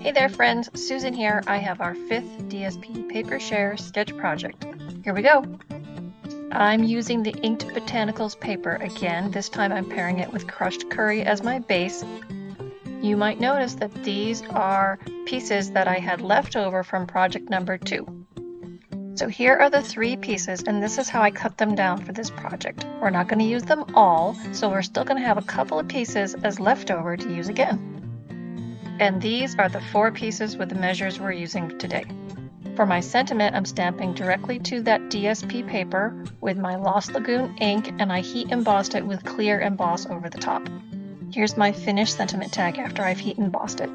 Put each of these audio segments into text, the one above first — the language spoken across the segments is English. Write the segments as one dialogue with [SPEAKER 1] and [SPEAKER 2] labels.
[SPEAKER 1] Hey there friends, Susan here. I have our 5th DSP Paper Share sketch project. Here we go. I'm using the inked Botanicals paper again. This time I'm pairing it with crushed curry as my base. You might notice that these are pieces that I had left over from project number 2. So here are the 3 pieces, and this is how I cut them down for this project. We're not going to use them all, so we're still going to have a couple of pieces as leftover to use again. And these are the 4 pieces with the measures we're using today. For my sentiment, I'm stamping directly to that DSP paper with my Lost Lagoon ink, and I heat embossed it with clear emboss over the top. Here's my finished sentiment tag after I've heat embossed it.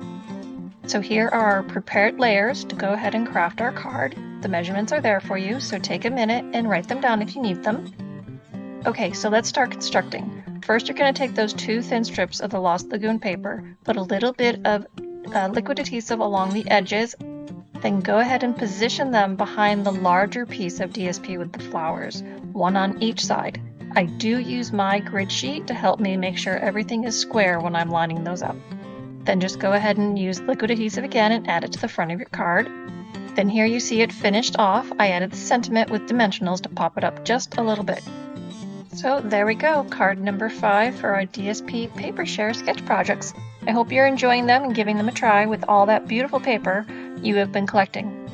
[SPEAKER 1] So here are our prepared layers to go ahead and craft our card. The measurements are there for you, so take a minute and write them down if you need them. Okay, so let's start constructing. First, you're going to take those 2 thin strips of the Lost Lagoon paper, put a little bit of liquid adhesive along the edges, then go ahead and position them behind the larger piece of DSP with the flowers, one on each side. I do use my grid sheet to help me make sure everything is square when I'm lining those up. Then just go ahead and use liquid adhesive again and add it to the front of your card. Then here you see it finished off. I added the sentiment with dimensionals to pop it up just a little bit. So there we go, card number 5 for our DSP Paper Share sketch projects. I hope you're enjoying them and giving them a try with all that beautiful paper you have been collecting.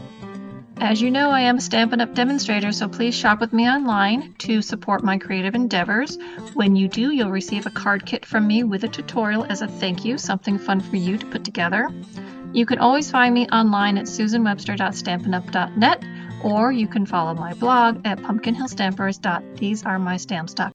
[SPEAKER 1] As you know, I am a Stampin' Up! Demonstrator, so please shop with me online to support my creative endeavors. When you do, you'll receive a card kit from me with a tutorial as a thank you, something fun for you to put together. You can always find me online at susanwebster.stampinup.net, or you can follow my blog at pumpkinhillstampers.thesearemystamps.com.